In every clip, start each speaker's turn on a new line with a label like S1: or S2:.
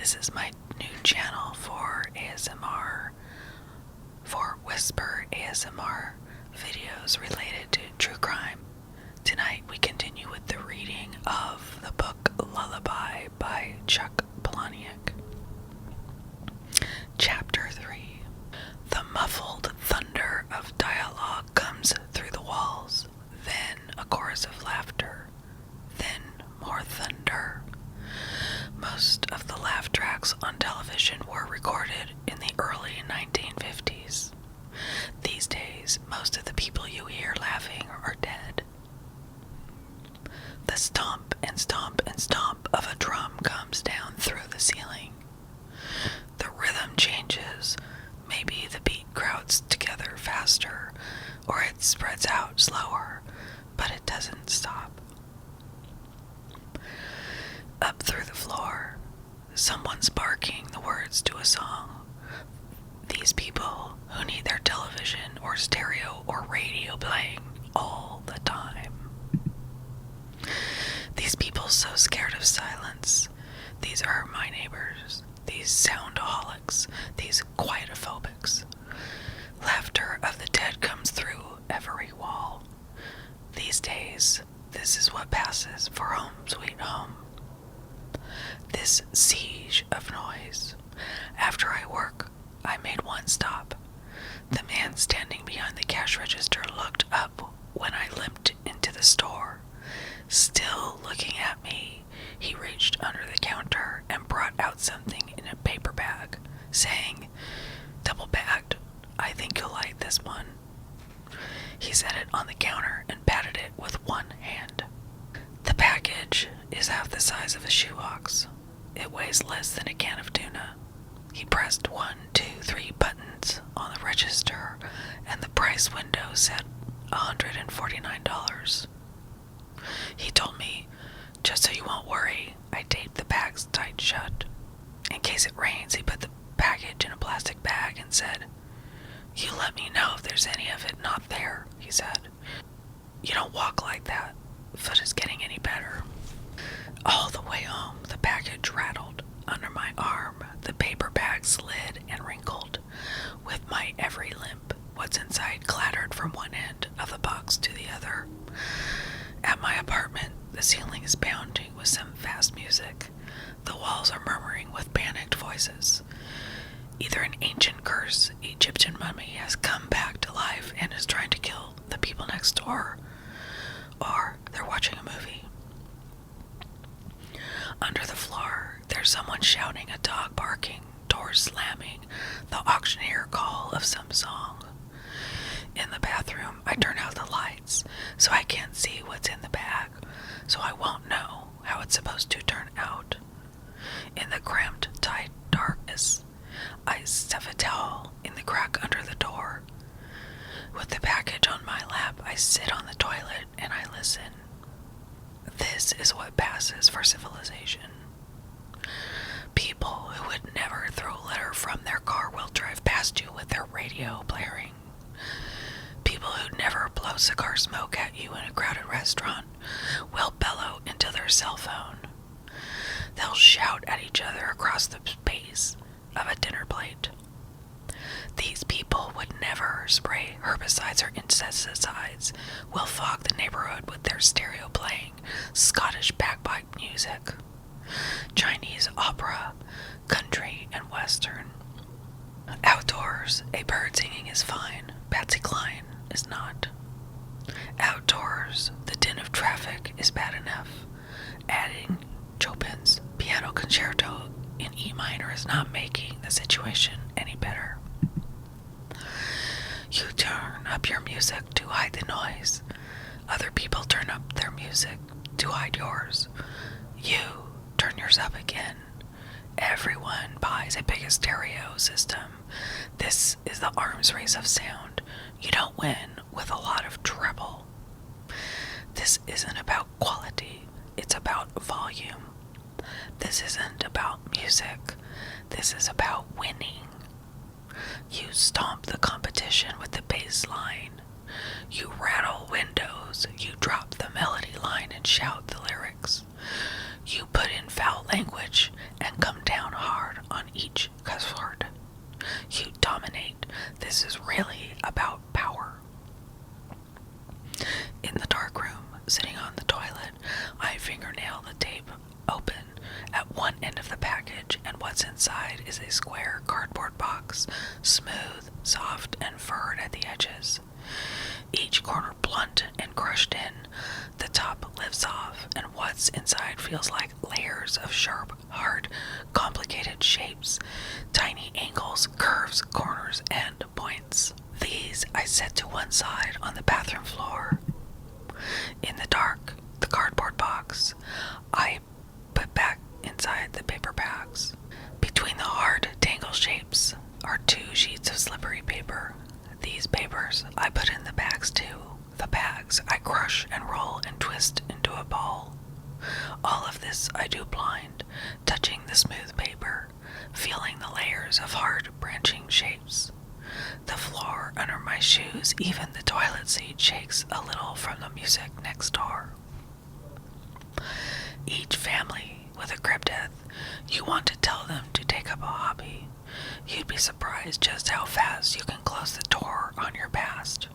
S1: This is my new channel for ASMR, for whisper ASMR videos related to true crime. Tonight we continue with the reading of the book Lullaby by Chuck Palahniuk. Chapter 3. The muffled thunder of dialogue comes through the walls, then a chorus of laughter, then more thunder. Most of the laugh tracks on television were recorded in the early 1950s. These days, most of the people you hear laughing are dead. The stomp and stomp and stomp of a drum comes down through the ceiling. The rhythm changes. Maybe the beat crowds together faster, or it spreads out slower, but it doesn't stop. Up through the floor, someone's barking the words to a song. These people who need their television or stereo or radio playing all the time. These people so scared of silence. These are my neighbors. These soundaholics. These quietophobics. Laughter of the dead comes through every wall. These days, this is what passes for home sweet home. This siege of noise. After I work, I made one stop. The man standing behind the cash register looked up when I limped into the store. Still looking at me, he reached under the counter and brought out something in a paper bag, saying, "Double bagged. I think you'll like this one." He set it on the counter and patted it with one hand. The package is half the size of a shoebox. It weighs less than a can of tuna. He pressed 1, 2, 3 buttons on the register, and the price window said $149. He told me, "Just so you won't worry, I taped the bags tight shut. In case it rains," he put the package in a plastic bag and said, "You let me know if there's any of it not there," he said. "You don't walk like that. Foot is getting any better." All the way home, the package rattled under my arm. The paper bag slid and wrinkled. With my every limp, what's inside clattered from one end of the box to the other. At my apartment, the ceiling is pounding with some fast music. The walls are murmuring with panicked voices. Either an ancient cursed Egyptian mummy has come back to life and is trying to kill the people next door, or they're watching a movie. Under the floor, there's someone shouting, a dog barking, doors slamming, the auctioneer call of some song. In the bathroom, I turn out the lights so I can't see what's in the bag, so I won't know how it's supposed to turn out. In the cramped, tight darkness, I stuff a towel in the crack under the door. With the package on my lap, I sit on the toilet and I listen. This is what passes for civilization. People who would never throw litter from their car will drive past you with their radio blaring. People who never blow cigar smoke at you in a crowded restaurant will bellow into their cell phone. They'll shout at each other across the space of a dinner plate. These people would never spray herbicides or insecticides, will fog the neighborhood with their stereo playing Scottish bagpipe music, Chinese opera, country, and western. Outdoors, a bird singing is fine. Patsy Cline is not. Outdoors, the din of traffic is bad enough. Adding Chopin's piano concerto in E minor is not making the situation any better. You turn up your music to hide the noise. Other people turn up their music to hide yours. You turn yours up again. Everyone buys a big stereo system. This is the arms race of sound. You don't win with a lot of treble. This isn't about quality. It's about volume. This isn't about music. This is about winning. You stomp the competition with the bass line. You rattle windows. You drop the melody line and shout the lyrics. You put in foul language and come down hard. this is really about power. In the dark room, sitting on the toilet, I fingernail the tape open at one end of the package, and what's inside is a square cardboard box, smooth, soft, and furred at the edges. Each corner blunt and crushed in, the top lifts off, and what's inside feels like layers of sharp, hard, complicated shapes, tiny angles, curves, corners, and points. These I set to one side on the bathroom floor. In the dark, the cardboard box, I put back inside the paper bags. Between the hard, tangled shapes are 2 sheets of slippery paper. These papers I put in the bags too. The bags I crush and roll and twist into a ball. All of this I do blind, touching the smooth paper, feeling the layers of hard branching shapes. The floor under my shoes, even the toilet seat, shakes a little from the music next door. Each family with a crib death, you want to tell them to take up a hobby. You'd be surprised just how fast you can close the door on your past.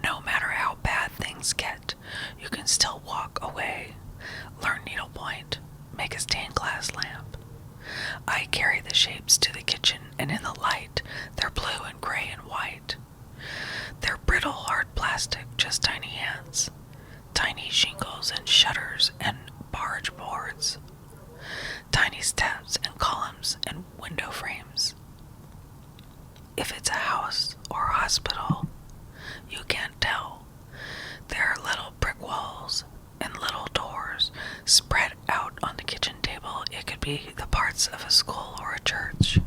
S1: No matter how bad things get, you can still walk away, learn needlepoint, make a stained glass lamp. I carry the shapes to the kitchen, and in the light, they're blue and gray and white. They're brittle, hard plastic, just tiny hands, tiny shingles and shutters and barge boards, tiny steps and columns and window frames. If it's a house or a hospital, you can't tell. There are little brick walls and little doors spread out on the kitchen table. It could be the parts of a school or a church.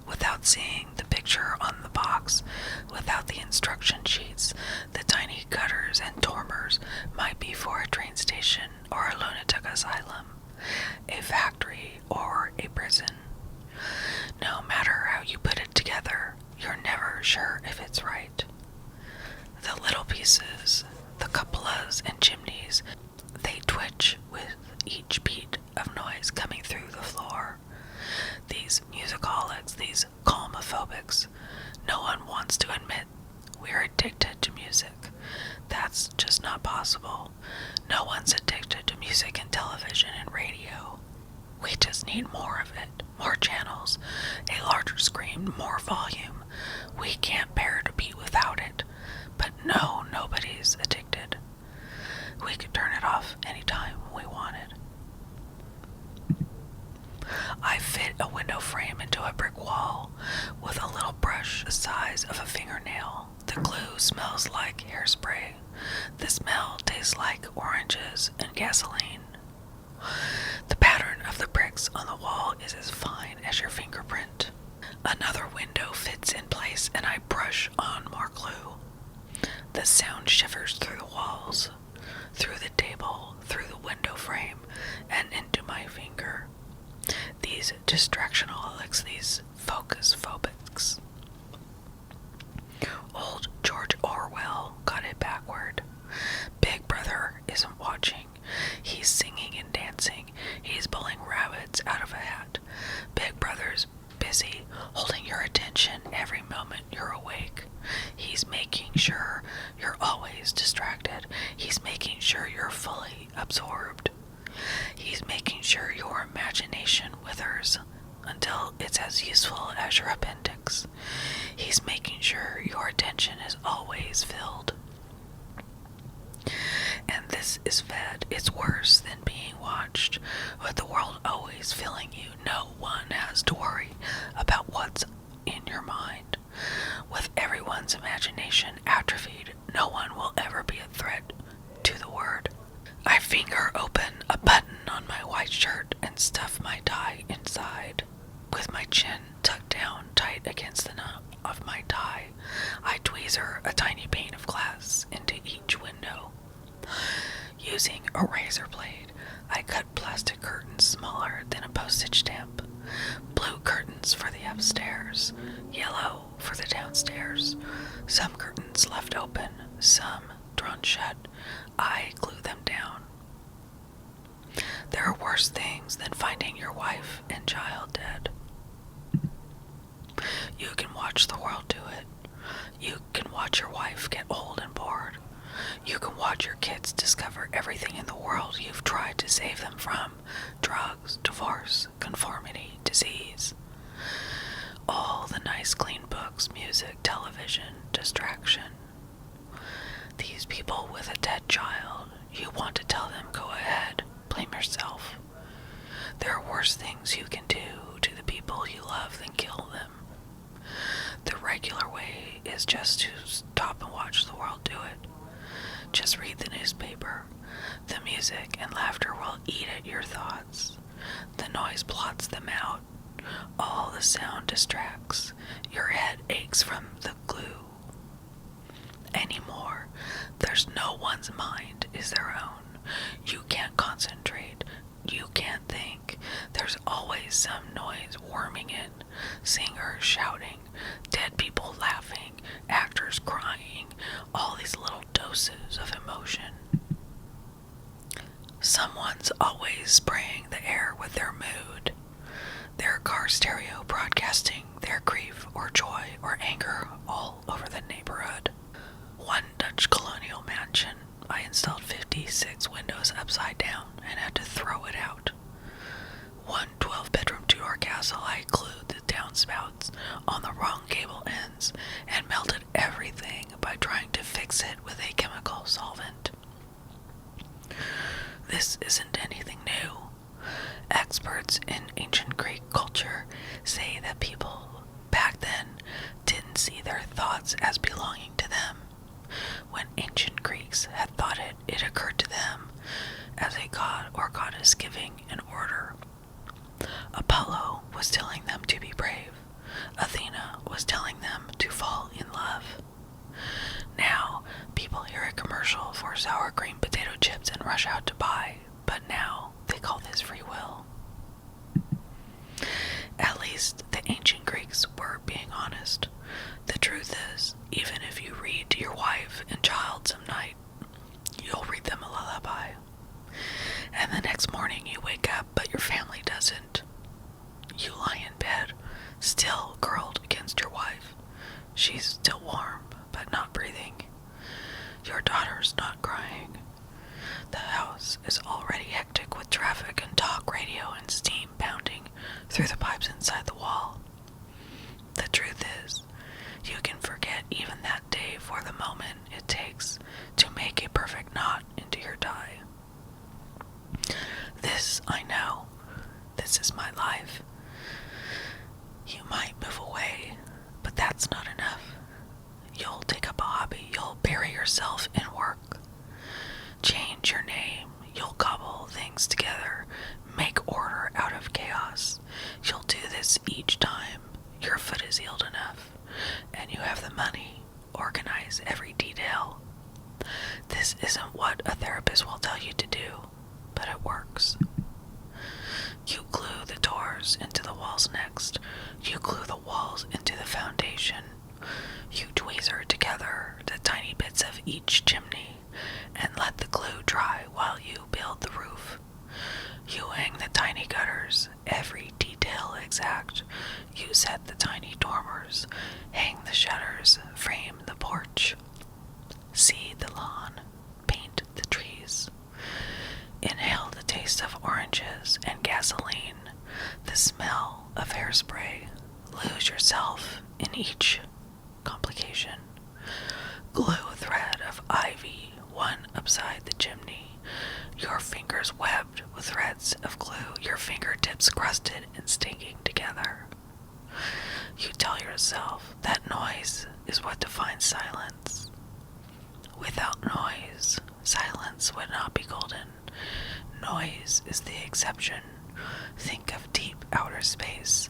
S1: Without seeing the picture on the box, without the instruction sheets, the tiny gutters and dormers might be for a train station or a lunatic asylum, a factory or a prison. No matter how you put it together, you're never sure if it's right. The little pieces, the cupolas and chimneys, they twitch with each beat of noise coming through the floor. These musicaholics, these calmophobics, no one wants to admit we're addicted to music. That's just not possible. No one's addicted to music and television and radio. We just need more of it, more channels, a larger screen, more volume. We can't bear to be without it. But no, nobody's addicted. We could turn it off anytime we wanted. I fit a window frame into a brick wall with a little brush the size of a fingernail. The glue smells like hairspray. The smell tastes like oranges and gasoline. The pattern of the bricks on the wall is as fine as your fingerprint. Another window fits in place and I brush on more glue. The sound shivers through the walls, through the table, through the window frame, and into my finger. These distractionaholics, these focus phobics. Old George Orwell got it backward. Big Brother isn't watching. He's singing and dancing. He's pulling rabbits out of a hat. Big Brother's busy, holding your attention every moment you're awake. He's making sure you're always distracted. He's making sure you're fully absorbed. He's making sure your imagination withers until it's as useful as your appendix. He's making sure your attention is always filled. And this is fed. It's worse than being watched. With the world always filling you, no one has to worry about what's in your mind. With everyone's imagination atrophied, no one will ever be a threat to the word. I finger open a button on my white shirt and stuff my tie inside. With my chin tucked down tight against the nut of my tie, I tweezer a tiny pane of glass into each window. Using a razor blade, I cut plastic curtains smaller than a postage stamp. Blue curtains for the upstairs, yellow for the downstairs. Some curtains left open, some drawn shut. I glue them down. There are worse things than finding your wife and child dead. You can watch the world do it, You can watch your wife get old and bored. You can watch your kids discover everything in the world you've tried to save them from: drugs, divorce, conformity, disease. All the nice clean books, music, television, distraction. These people with a dead child, you want to tell them, go ahead, blame yourself. There are worse things you can do to the people you love than kill them. The regular way is just to stop and watch the world do it. Just read the newspaper. The music and laughter will eat at your thoughts. The noise blots them out. All the sound distracts. Your head aches from the glue. Anymore, there's no one's mind is their own. You can't concentrate. You can't think. There's always some noise worming in. Singers shouting, dead people laughing, actors crying, all these little doses of emotion. Someone's always spraying the air with their mood. Their car stereo broadcasting their grief or joy or anger all over the neighborhood. One Dutch colonial mansion, I installed 56 windows upside down and had to throw it out. One 12-bedroom two-door castle, I glued the downspouts on the wrong cable ends and melted everything by trying to fix it with a chemical solvent. This isn't anything new. Experts in ancient Greek culture say that people back then didn't see their thoughts as belonging to them. When ancient Greeks had thought it, it occurred to them as a god or goddess giving an order. Apollo was telling them to be brave. Athena was telling them to fall in love. Now, people hear a commercial for sour cream potato chips and rush out to buy, but now they call this free will. At least the ancient Greeks were being honest. The truth is, even if you read to your wife and child some night, you'll read them a lullaby. And the next morning you wake up, but your family doesn't. You lie in bed, still curled against your wife. She's still warm, but not breathing. Your daughter's not crying. The house is already hectic with traffic and talk radio and steam pounding through the pipes inside the wall. The truth is, you can forget even that day for the moment it takes to make a perfect knot into your tie. This I know. This is my life. You might move away, but that's not enough. You'll take up a hobby. You'll bury yourself in work. Change your name. You'll cobble things together. Make order out of chaos. You'll do this each time your foot is healed enough, and you have the money. Organize every detail. This isn't what a therapist will tell you to do, but it works. You glue the doors into the walls next. You glue the walls into the foundation. You tweezer together the tiny bits of each chimney and let the glue dry while you build the roof. You hang the tiny gutters, every detail exact. You set the tiny dormers, hang the shutters, frame the porch. Seed the lawn, paint the trees. Inhale the taste of oranges and gasoline, the smell of hairspray. Lose yourself in each complication. Glue a thread of ivy, one upside the chimney. Your fingers webbed with threads of glue, your fingertips crusted and stinking together. You tell yourself that noise is what defines silence. Without noise, silence would not be golden. Noise is the exception. Think of deep outer space,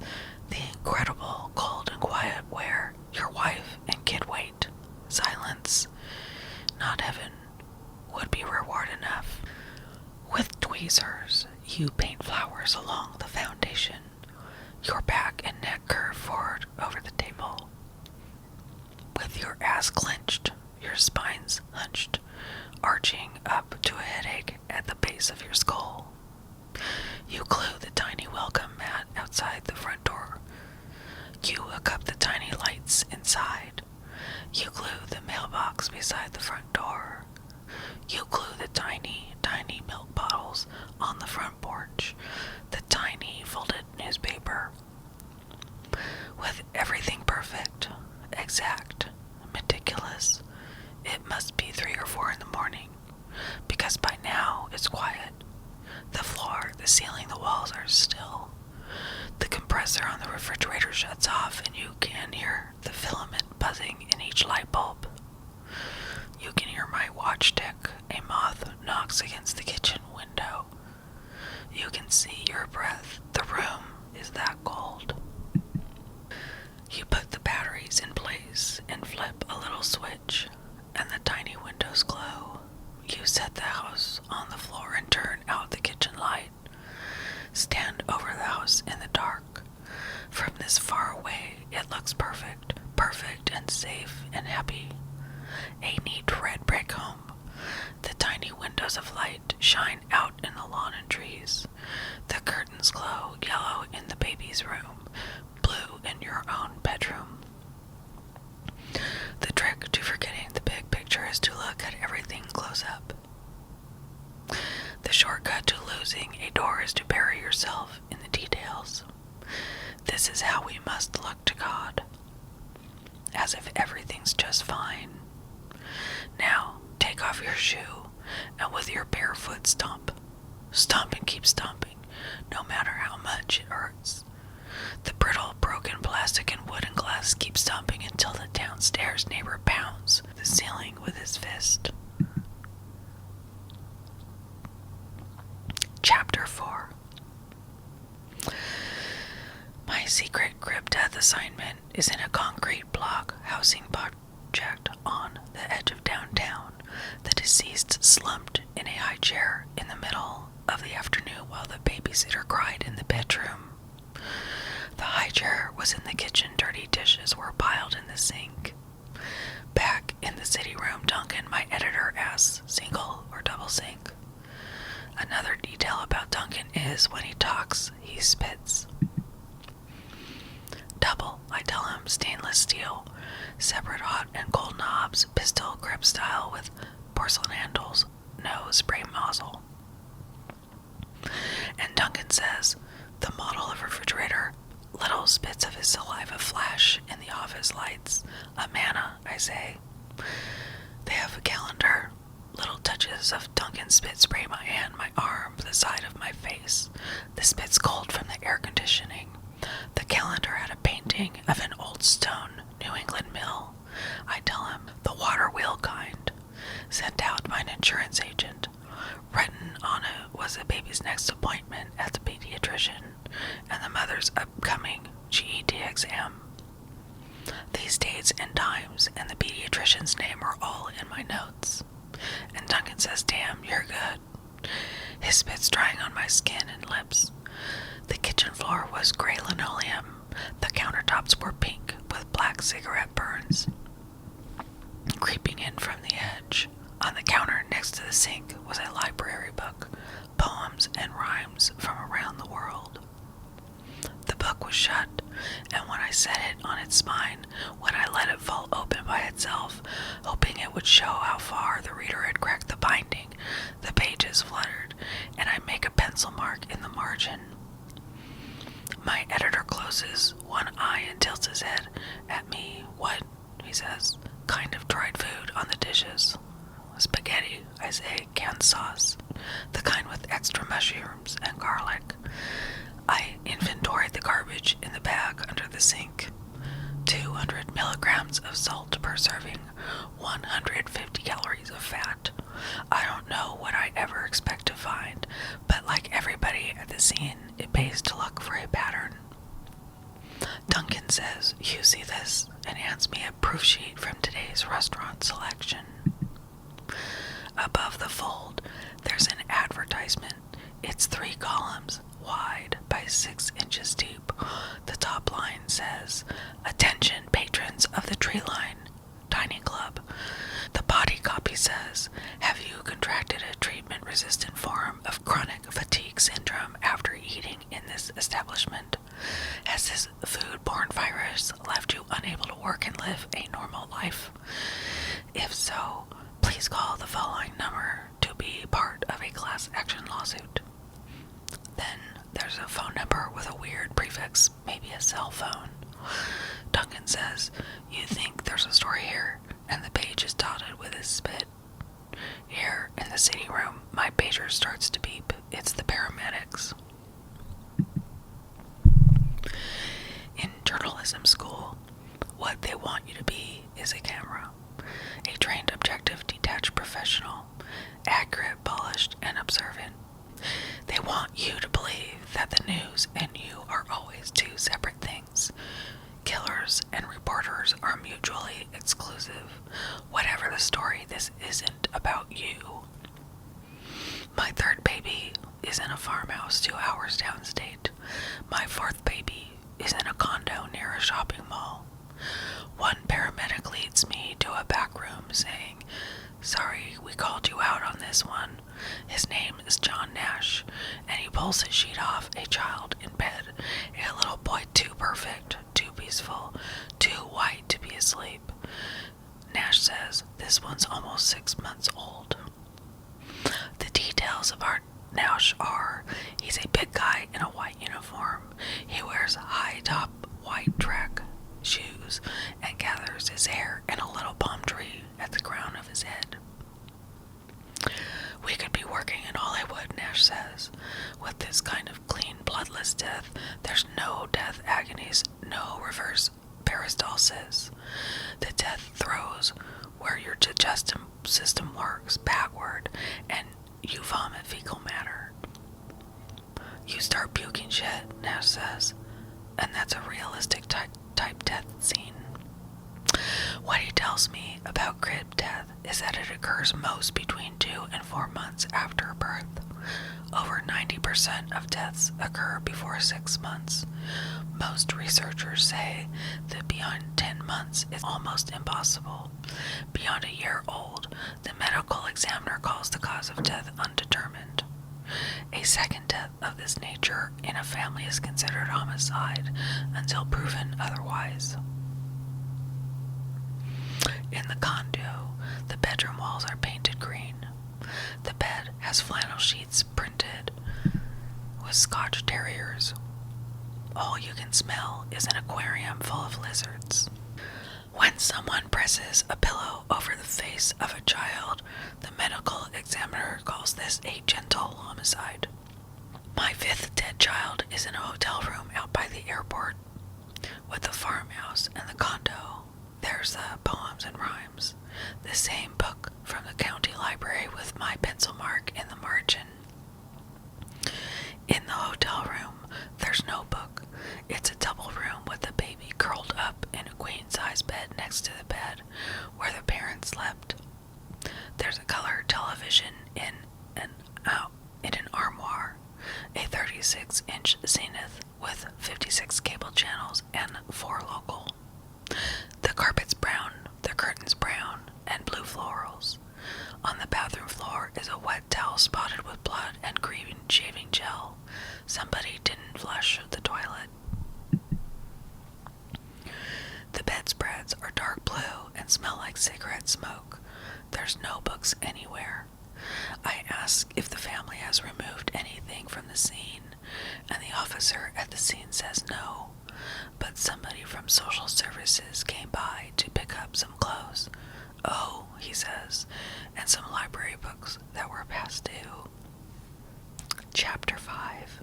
S1: the incredible cold and quiet where your wife and kid wait. Silence, not heaven, would be reward enough. With tweezers, you paint flowers along the foundation. Your back and neck curve forward over the table. With your ass clenched, your spines hunched, arching up to a headache at the base of your skull. You glue the tiny welcome mat outside the front door. You hook up the tiny lights inside. You glue the mailbox beside the front door. You glue the tiny, tiny milk bottles on the front porch, the tiny folded newspaper. With everything perfect, exact, meticulous, it must be 3 or 4 in the morning, because by now it's quiet. The floor, the ceiling, the walls are still. The compressor on the refrigerator shuts off, and you can hear the filament buzzing in each light bulb. You can hear my watch tick. A moth knocks against the kitchen window. You can see your breath. The room is that cold. You put the batteries in place and flip a little switch, and the tiny windows glow. You set the house on the floor and turn out the kitchen light. Stand over the house in the dark. From this far away, it looks perfect, perfect and safe and happy. A neat red brick home. The tiny windows of light shine out in the lawn and trees. The curtains glow yellow in the baby's room, blue in your own bedroom. The trick to forgetting the big picture is to look at everything close up. The shortcut to losing a door is to bury yourself in the details. This is how we must look to God, as if everything's just fine. Now, take off your shoe, and with your bare foot stomp. Stomp and keep stomping, no matter how much it hurts. The brittle, broken plastic and wood and glass keep stomping until the downstairs neighbor pounds the ceiling with his fist. Chapter 4. My secret crib death assignment is in a concrete block housing project on the edge of downtown. The deceased slumped in a high chair in the middle of the afternoon while the babysitter cried in the bedroom. The high chair was in the kitchen. Dirty dishes were piled in the sink. Back in the city room, Duncan, my editor, asks, single or double sink? Another detail about Duncan is when he talks, he spits. Double, I tell him, stainless steel, separate hot and cold knobs, pistol grip style with porcelain handles, no spray muzzle. And Duncan says, the model of refrigerator, little spits of his saliva flash in the office lights. A manna, I say. They have a calendar. Little touches of Duncan spit spray my hand, my arm, the side of my face. The spit's cold from the air conditioning. The calendar had a painting of an old stone New England mill. I tell him, the water wheel kind, sent out by an insurance agent. Written on it was the baby's next appointment at the pediatrician and the mother's upcoming GED exam. These dates and times and the pediatrician's name are all in my notes. And Duncan says, damn, you're good. His spit's drying on my skin and lips. The kitchen floor was gray linoleum. The countertops were pink with black cigarette burns creeping in from the edge. On the counter next to the sink was a library book, poems and rhymes from around the world. The book was shut, and when I set it on its spine, when I let it fall open by itself, hoping it would show how far the reader had cracked the binding, the pages fluttered, and I make a pencil mark in the margin. My editor closes one eye and tilts his head at me. What? He says. Kind of dried food on the dishes. Spaghetti, I say, canned sauce. The kind with extra mushrooms and garlic. I inventoried the garbage in the bag under the sink. 200 milligrams of salt per serving, 150 calories of fat. I don't know what I ever expect to find, but like everybody at the scene, it pays to look for a pattern. Duncan says, you see this, and hands me a proof sheet from today's restaurant selection. Above the fold, there's an advertisement. It's 3 columns wide by 6 inches deep. The top line says, attention patrons of the Tree Line Dining Club. The body copy says, have you contracted a treatment-resistant form of chronic fatigue syndrome after eating in this establishment? Has this food-borne virus left you unable to work and live a normal life? lawsuit. Then there's a phone number with a weird prefix, maybe a cell phone. Duncan says, "You think there's a story here?" And the page is dotted with his spit. Here, in the sitting room, my pager starts to beep. It's the paramedics. In journalism school, what they want you to be is a camera. A trained, objective, detached professional. Accurate, polished, and observant. They want you to believe that the news and you are always two separate things. Killers and reporters are mutually exclusive. Whatever the story, this isn't about you. My third baby is in a farmhouse 2 hours downstate. My fourth baby is in a condo near a shopping mall. One paramedic leads me to a back room saying, "Sorry, we called you out on this one." His name is John Nash, and he pulls his sheet off a child in bed, a little boy too perfect, too peaceful, too white to be asleep. Nash says, "This one's almost 6 months old." The details of our Nash are, he's a big guy in a white uniform. He wears high-top white track shoes and gathers his hair in a little palm tree at the crown of his head. "We could be working in Hollywood," Nash says. "With this kind of clean, bloodless death, there's no death agonies, no reverse peristalsis. The death throws where your digestive system works backward, and you vomit fecal matter. You start puking shit," Nash says, "and that's a realistic type death scene." What he tells me about crib death is that it occurs most between 2 and 4 months after birth. Over 90% of deaths occur before 6 months. Most researchers say that beyond 10 months is almost impossible. Beyond a year old, the medical examiner calls the cause of death undetermined. A second death of this nature in a family is considered homicide until proven otherwise. In the condo, the bedroom walls are painted green. The bed has flannel sheets printed with Scotch terriers. All you can smell is an aquarium full of lizards. When someone presses a pillow over the face of a child, the medical examiner calls this a gentle homicide. My fifth dead child is in a hotel room out by the airport. With the farmhouse and the condo, there's the poems and rhymes, the same book from the county library with my pencil mark in the margin. In the hotel room, there's no book. It's a double room with a baby curled up in a queen-size bed next to the bed where the parents slept. There's a color television in an armoire, a 36-inch Zenith with 56 cable channels and 4 local. The carpet's brown, the curtains brown, and blue florals. On the bathroom floor is a wet towel spotted with blood and green shaving gel. Somebody didn't flush the toilet. The bedspreads are dark blue and smell like cigarette smoke. There's no books anywhere. I ask if the family has removed anything from the scene, and the officer at the scene says no, but somebody from social services came by to pick up some clothes. "Oh," he says, "and some library books that were past due." Chapter 5.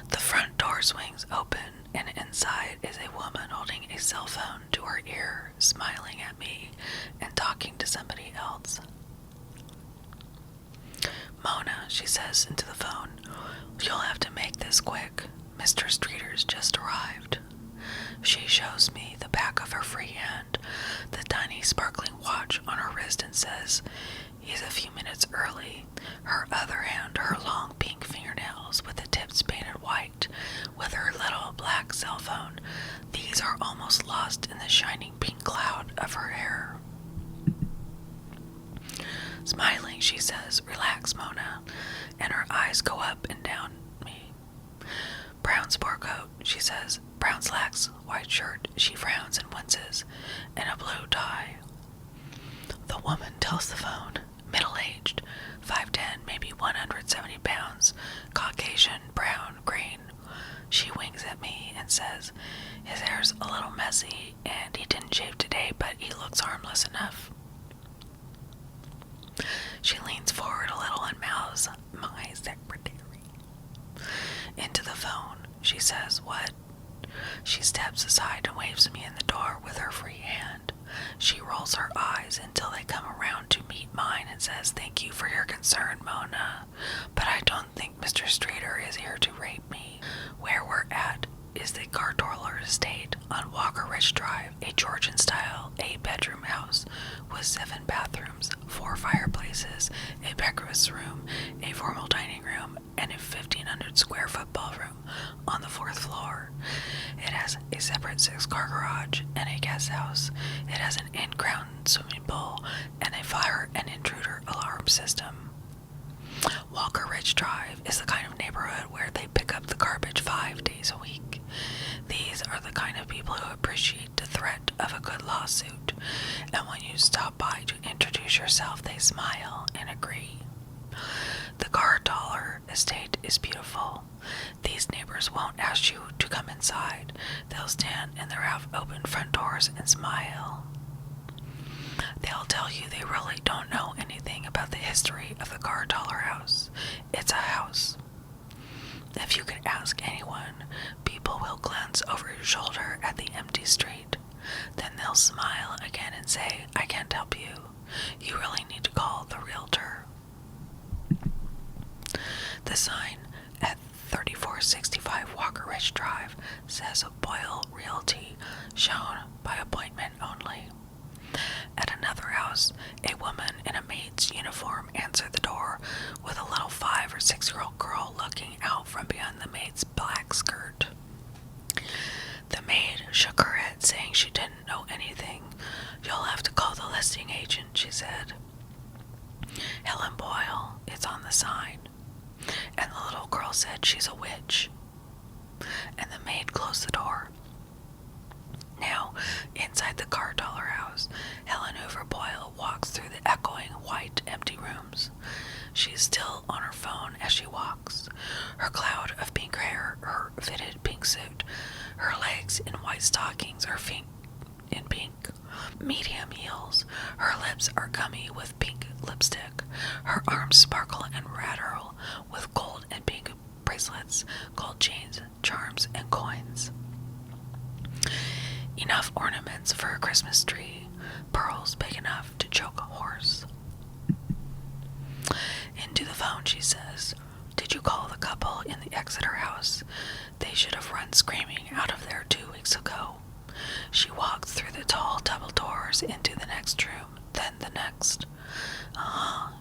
S1: The front door swings open, and inside is a woman holding a cell phone to her ear, smiling at me and talking to somebody else. "Mona," she says into the phone, "you'll have to make this quick. Mr. Streeter's just arrived." She shows me the back of her free hand, the tiny sparkling watch on her wrist, and says, "He's a few minutes early." Her other hand, her long pink fingernails with the tips painted white, with her little black cell phone. These are almost lost in the shining pink cloud of her hair. Smiling, she says, "Relax, Mona," and her eyes go up and down me. "Brown sport coat," she says, "brown slacks, white shirt," she frowns and winces, "and a blue tie." The woman tells the phone, middle-aged, 5'10", maybe 170 pounds, Caucasian, brown, green. She winks at me and says, his hair's a little messy and he didn't shave today, but he looks harmless enough. She leans forward a little and mouths, my secretary. Into the phone, she says, what? She steps aside and waves me in the door with her free hand. She rolls her eyes until they come around to meet mine and says, thank you for your concern, Mona, but I don't think Mr. Streeter is here to rape me. Where we're at is the Gardorler estate on Walker Ridge Drive, a Georgian-style 8-bedroom house with 7 bathrooms, 4 fireplaces, a breakfast room, a formal dining room, and a 1,500-square-foot ballroom on the 4th floor. It has a separate 6-car garage and a guest house. It has an in-ground swimming pool and a fire and intruder alarm system. Walker Ridge Drive is the kind of neighborhood where they pick up the garbage 5 days a week. These are the kind of people who appreciate the threat of a good lawsuit, and when you stop by to introduce yourself, they smile and agree. The Gardollar estate is beautiful. These neighbors won't ask you to come inside. They'll stand in their half-open front doors and smile. They'll tell you they really don't know anything about the history of the Gardollar house. It's a house. If you could ask anyone, people will glance over your shoulder at the empty street. Then they'll smile again and say, I can't help you. You really need to call the realtor. The sign at 3465 Walker Ridge Drive says Boyle Realty, shown by appointment only. At another house, a woman in a maid's uniform answered the door with a little 5 or 6-year-old girl looking out from behind the maid's black skirt. The maid shook her head, saying she didn't know anything. You'll have to call the listing agent, she said. Helen Boyle, it's on the sign. And the little girl said she's a witch. And the maid closed the door. Now, inside the Gardollar house, Helen Hoover Boyle walks through the echoing white, empty rooms. She's still on her phone as she walks. Her cloud of pink hair, her fitted pink suit, her legs in white stockings are in pink, medium heels. Her lips are gummy with pink lipstick. Her arms sparkle and rattle with gold and pink bracelets, gold chains, charms, and coins. Enough ornaments for a Christmas tree, pearls big enough to choke a horse. Into the phone, she says, did you call the couple in the Exeter house? They should have run screaming out of there 2 weeks ago. She walked through the tall double doors into the next room, then the next.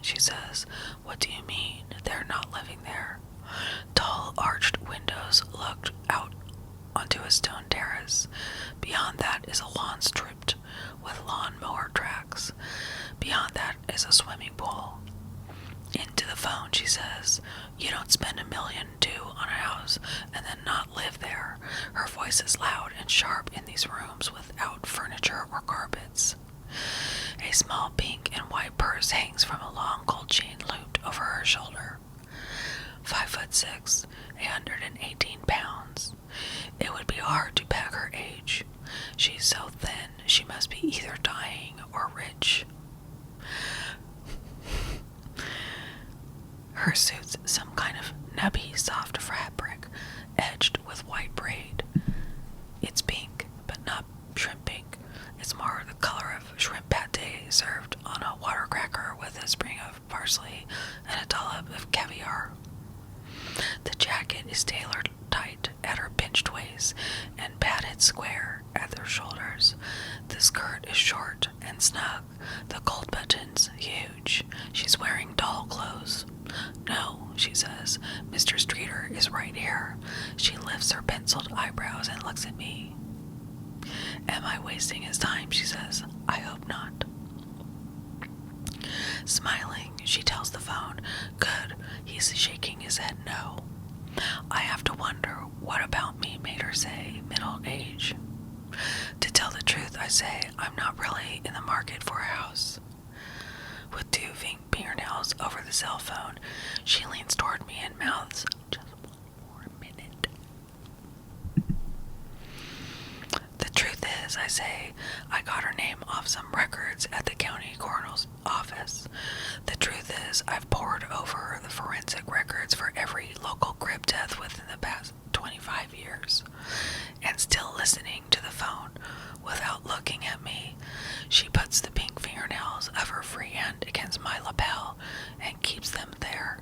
S1: She says, what do you mean? They're not living there. Tall arched windows looked out onto a stone terrace. Beyond that is a lawn stripped with lawnmower tracks. Beyond that is a swimming pool. Into the phone, she says, you don't spend $1 million on a house and then not live there. Her voice is loud and sharp in these rooms without furniture or carpets. A small pink and white purse hangs from a long gold chain looped over her shoulder. 5'6", 118 pounds. It would be hard to peg her age. She's so thin, she must be either dying or rich. Her suit's some kind of nubby soft fabric, edged with white braid. It's pink, but not shrimp pink. It's more the color of shrimp pate served on a water cracker with a sprig of parsley and a dollop of caviar. The jacket is tailored tight at her pinched waist and padded square at her shoulders. The skirt is short and snug, the gold buttons huge. She's wearing doll clothes. No, she says, Mr. Streeter is right here. She lifts her penciled eyebrows and looks at me. Am I wasting his time? She says. I hope not. Smiling, she tells the phone, good. He's shaking his head no. I have to wonder what about me made her say middle age. To tell the truth, I say I'm not really in the market for a house. With 2 fingernails over the cell phone. She leans toward me and mouths, "Just one more minute." "The truth is," I say, "I got her name off some records at the county coroner's office. The truth is, I've pored over the forensic records for every local crib death within the past 25 years. And still listening to the phone, without looking at me, she puts the pink fingernails of her free hand against my lapel and keeps them there.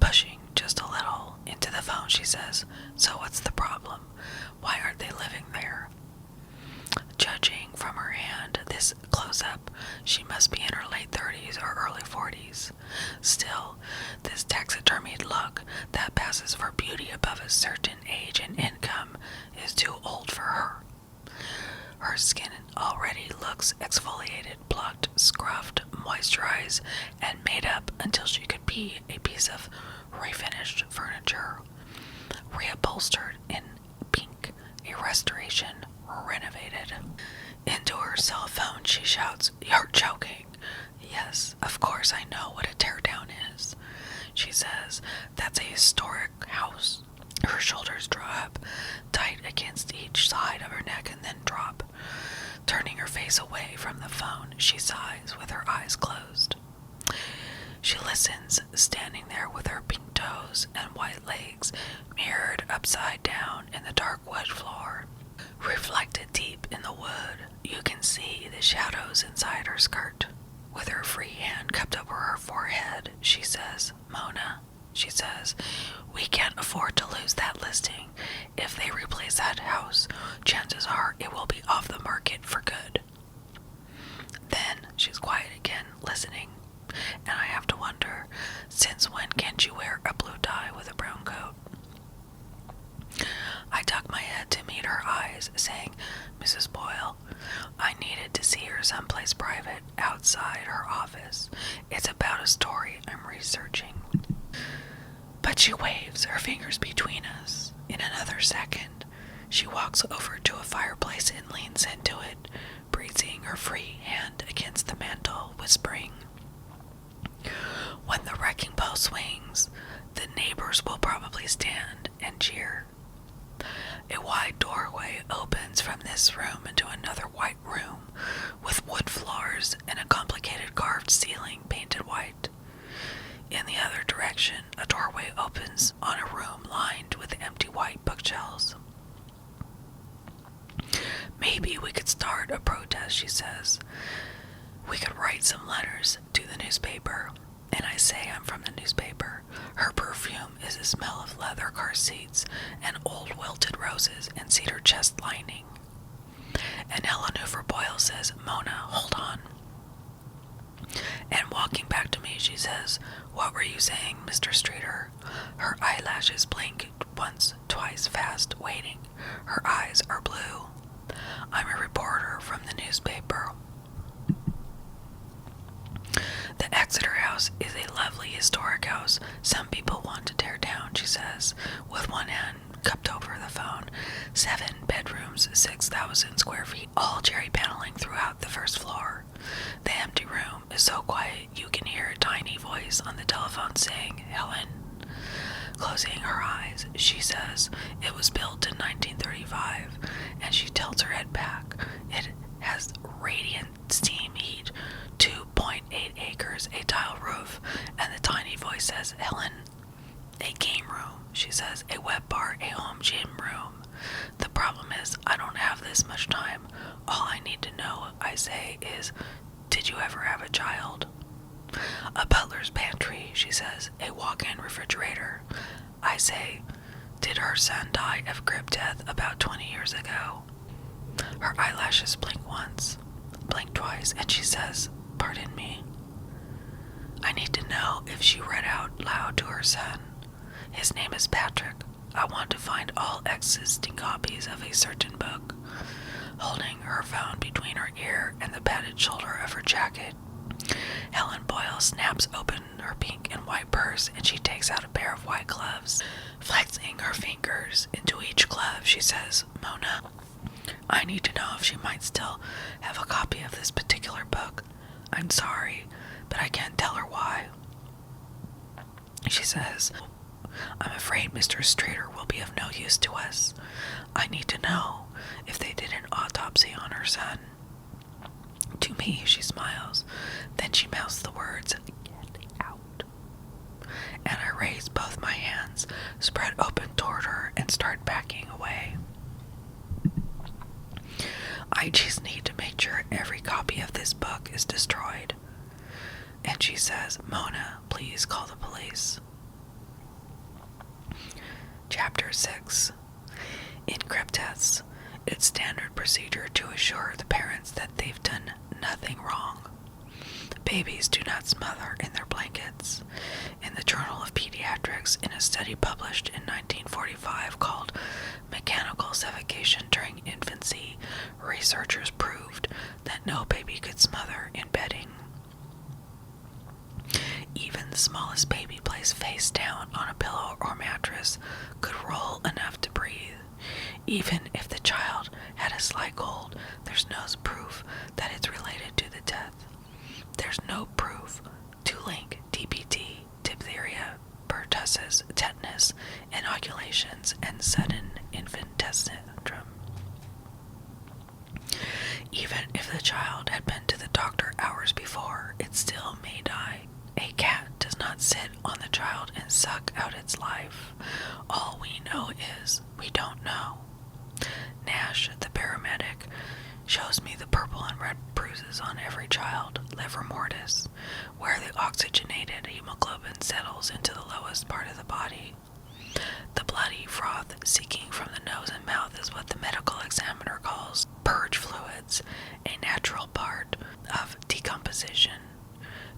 S1: Pushing just a little into the phone, she says, 'So what's the problem? Why aren't they living there?' Judging from her hand this close-up, she must be in her late 30s or early 40s. Still, this taxidermied look that passes for beauty above a certain age and income is too old for her. Her skin already looks exfoliated, plucked, scruffed, moisturized, and made up until she could be a piece of refinished furniture, reupholstered in pink, a restoration, renovated." Into her cell phone she shouts, "You're joking." "Yes, of course I know what a teardown is," she says. "That's a historic house." Her shoulders draw up, tight against each side of her neck, and then drop. Turning her face away from the phone, she sighs with her eyes closed. She listens, standing there with her pink toes and white legs mirrored upside down in the dark wood floor. Reflected deep in the wood, you can see the shadows inside her skirt. With her free hand cupped over her forehead, she says, "Mona," she says, "we can't afford to lose that listing. If they replace that house, chances are it will be off the market for good." Then she's quiet again, listening, and I have to wonder, since when can't you wear a blue tie with a brown coat? I duck my head to meet her eyes, saying, "Mrs. Boyle, I needed to see her someplace private, outside her office. It's about a story I'm researching." But she waves her fingers between us. In another second, she walks over to a fireplace and leans into it, breathing her free hand against the mantel, whispering, "When the wrecking ball swings, the neighbors will probably stand and cheer." A wide doorway opens from this room into another white room with wood floors and a complicated carved ceiling painted white. In the other direction, a doorway opens on a room lined with empty white bookshelves. "Maybe we could start a protest," she says. "We could write some letters to the newspaper." And I say I'm from the newspaper. Her perfume is the smell of leather car seats and old wilted roses and cedar chest lining. And Helen Hoover Boyle says, "Mona, hold on." And walking back to me, she says, "What were you saying, Mr. Streeter?" Her eyelashes blink once, twice, fast, waiting. Her eyes are blue. "I'm a reporter from the newspaper." "The Exeter House is a lovely historic house some people want to tear down," she says, with one hand cupped over the phone. 7 bedrooms, 6,000 square feet, all cherry paneling throughout the first floor. The empty room is so quiet you can hear a tiny voice on the telephone saying, "Helen." Closing her eyes, she says, "It was built in 1935, and she tilts her head back. It has radiant steam heat, 2.8 acres, a tile roof," and the tiny voice says, "Helen, a game room," she says, "a web bar, a home gym room. The problem is I don't have this much time. All I need to know," I say, "is, did you ever have a child?" "A butler's pantry," she says, "a walk-in refrigerator." I say, "Did her son die of crib death about 20 years ago?" Her eyelashes blink once, blink twice, and she says, "Pardon me." I need to know if she read out loud to her son. His name is Patrick. I want to find all existing copies of a certain book. Holding her phone between her ear and the padded shoulder of her jacket, Helen Boyle snaps open her pink and white purse and she takes out a pair of white gloves. Flexing her fingers into each glove, she says, "Mona, I need to know if she might still have a copy of this particular book. I'm sorry, but I can't tell her why." She says, I'm afraid Mr. Streeter will be of no use to us. I need to know if they did an autopsy on her son. To me, she smiles. Then she mouths the words, "Get out." And I raise both my hands, spread open toward her, and start backing away. I just need to make sure every copy of this book is destroyed. And she says, Mona, please call the police. Chapter 6. In cryptests, it's standard procedure to assure the parents that they've done nothing wrong. Babies do not smother in their blankets. In the Journal of Pediatrics, in a study published in 1945 called Mechanical Suffocation During Infancy, researchers proved that no baby could smother in bedding. Even the smallest baby placed face down on a pillow or mattress could roll enough to breathe. Even if the child had a slight cold, there's no proof that it's related to the death. There's no proof to link DPT, diphtheria, pertussis, tetanus, inoculations, and sudden infant death syndrome. Even if the child had been to the doctor hours before, it still may die. A cat does not sit on the child and suck out its life. All we know is we don't know. Nash, the paramedic, shows me the purple and red bruises on every child, livor mortis, where the oxygenated hemoglobin settles into the lowest part of the body. The bloody froth seeking from the nose and mouth is what the medical examiner calls purge fluids, a natural part of decomposition.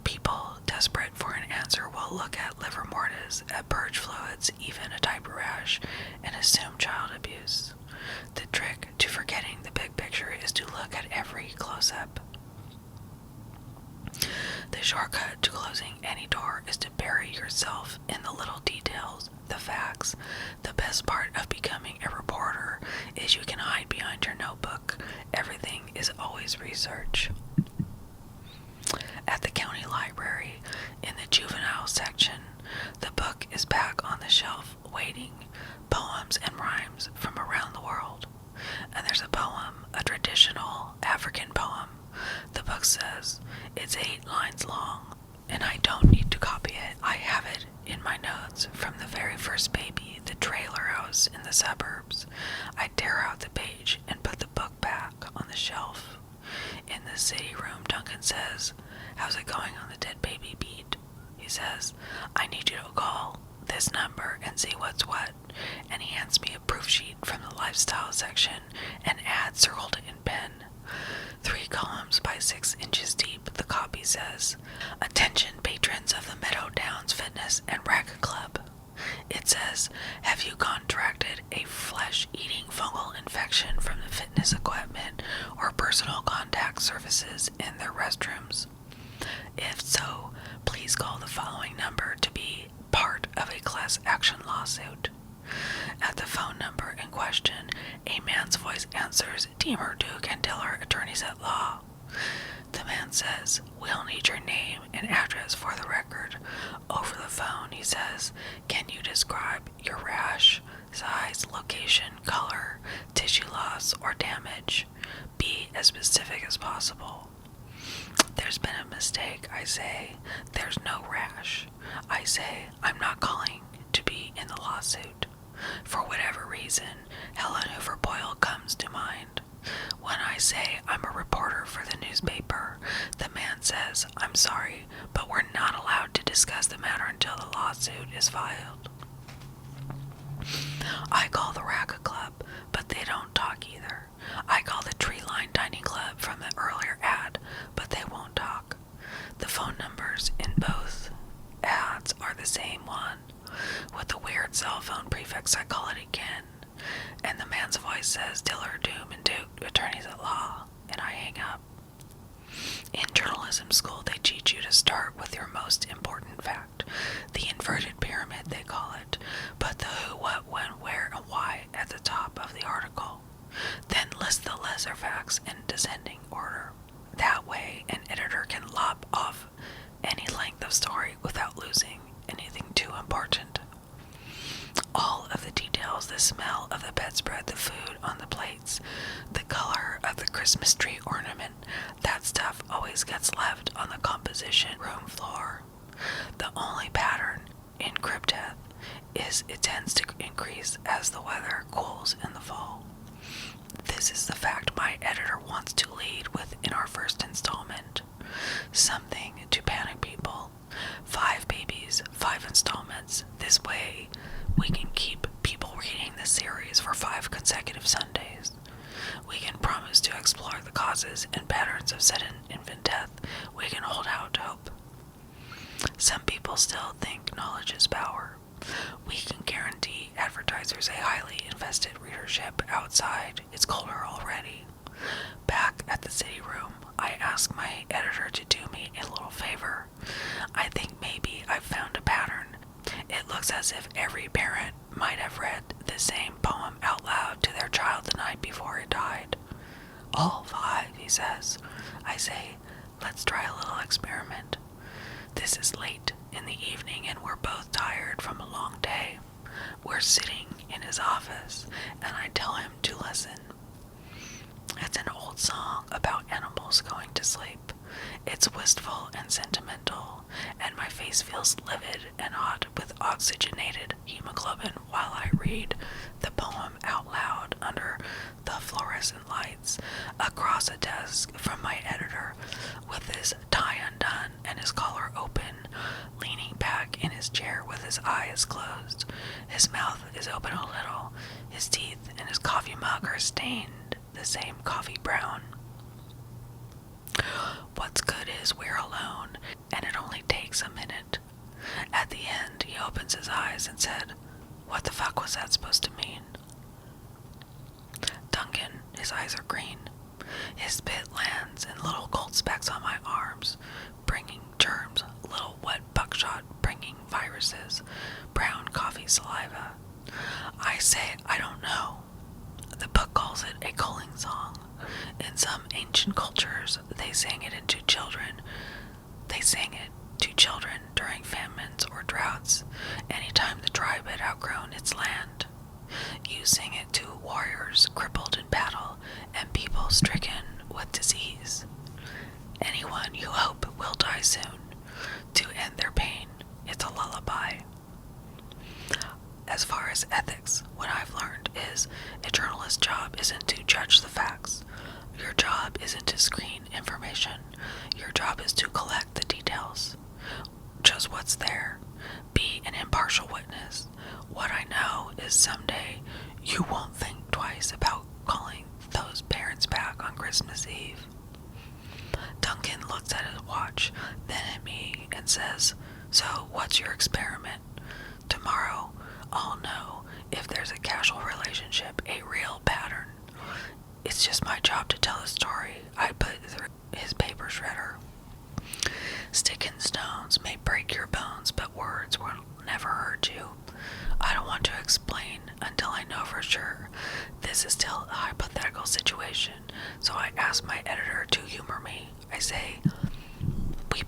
S1: People desperate for an answer will look at livor mortis, at purge fluids, even a diaper rash, and assume child abuse. The trick to forgetting the big picture is to look at every close-up. The shortcut to closing any door is to bury yourself in the little details, the facts. The best part of becoming a reporter is you can hide behind your notebook. Everything is always research. At the county library, in the juvenile section, the book is back on the shelf, waiting. Poems and rhymes from around the world. And there's a poem, a traditional African poem. The book says it's 8 lines long, and I don't need to copy it. I have it in my notes from the very first baby, the trailer house in the suburbs. I tear out the page and put the book back on the shelf. In the city room, Duncan says, "How's it going on the dead baby beat?" He says, "I need you to call this number and see what's what," and he hands me a proof sheet from the lifestyle section, an ad circled in pen. 3 columns by 6 inches deep, the copy says, "Attention patrons of the Meadow Downs Fitness and Racket Club." It says, "Have you contracted a flesh-eating fungal infection from the fitness equipment or personal contact surfaces in their restrooms? If so, please call the following number to be part of a class action lawsuit." At the phone number in question, a man's voice answers, "Deemer, Duke, and Diller, attorneys at law." The man says, "We'll need your name and address for the record." Over the phone, he says, "Can you describe your rash, size, location, color, tissue loss, or damage? Be as specific as possible." "There's been a mistake," I say. "There's no rash." I say, "I'm not calling to be in the lawsuit." For whatever reason, Helen Hoover Boyle comes to mind. When I say I'm a reporter for the newspaper, the man says, "I'm sorry, but we're not allowed to discuss the matter until the lawsuit is filed." I call the Racket Club, but they don't talk either. I call the Tree Line Dining Club from the earlier ad, but they won't talk. The phone numbers in both ads are the same one. With the weird cell phone prefix, I call it again, and the man's voice says, "Diller, Doom, and Duke, attorneys at law," and I hang up. In journalism school, they teach you to start with your most important fact, the inverted pyramid, they call it. Put the who, what, when, where, and why at the top of the article. Then list the lesser facts in descending order. That way, an editor can lop off any length of story without losing anything too important. composition room floor. The only pattern in crib death is it tends to increase as the weather cools in the fall. This is the fact my editor wants to lead with in our first installment. Something to panic people. 5 babies, 5 installments. This way, we can keep people reading this series for 5 consecutive Sundays. We can promise to explore the causes and patterns of sudden infant death. We can hold out hope. Some people still think knowledge is power. We can guarantee advertisers a highly invested readership outside. It's colder already. Back at the city room, I asked my editor to do me a little favor. I think maybe I've found a pattern. It looks as if every parent might have read the same poem out loud to their child the night before it died. All 5, he says. I say, let's try a little experiment. This is late in the evening and we're both tired from a long day. We're sitting in his office and I tell him to listen. It's an old song about animals going to sleep. It's wistful and sentimental, and my face feels livid and hot with oxygenated hemoglobin while I read the poem out loud under the fluorescent lights across a desk from my editor, with his tie undone and his collar open, leaning back in his chair with his eyes closed. His mouth is open a little. His teeth and his coffee mug are stained the same coffee brown. What's good is we're alone, and it only takes a minute. At the end, he opens his eyes and said, "What the fuck was that supposed to mean?" Duncan, his eyes are green. His spit lands in little cold specks on my arms, bringing germs, little wet buckshot, bringing viruses, brown coffee saliva. I say, I don't know. The book calls it a cooling song. In some ancient cultures, they sang it to children during famines or droughts, anytime the tribe had outgrown its land. You sing it to warriors crippled in battle and people stricken with disease. Anyone you hope will die soon. To end their pain, it's a lullaby. As far as ethics, what I've learned is a journalist's job isn't to judge the facts. Your job isn't to screen information. Your job is to collect the details. Just what's there. Be an impartial witness. What I know is someday you won't think twice about calling those parents back on Christmas Eve. Duncan looks at his watch, then at me, and says, "So what's your experiment? Tomorrow I'll know if there's a causal relationship, a real pattern. It's just my job to tell a story I put through his paper shredder. Stick and stones may break your bones, but words will never hurt you. I don't want to explain until I know for sure. This is still a hypothetical situation, so I ask my editor to humor me. I say, we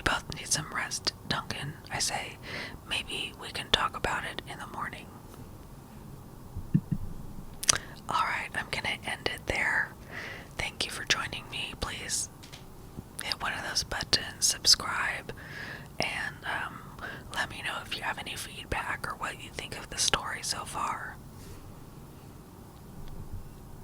S1: both need some rest, Duncan. I say, maybe we can talk about it in the morning." Alright, I'm gonna end it there. Thank you for joining me. Please hit one of those buttons, subscribe, and let me know if you have any feedback or what you think of the story so far.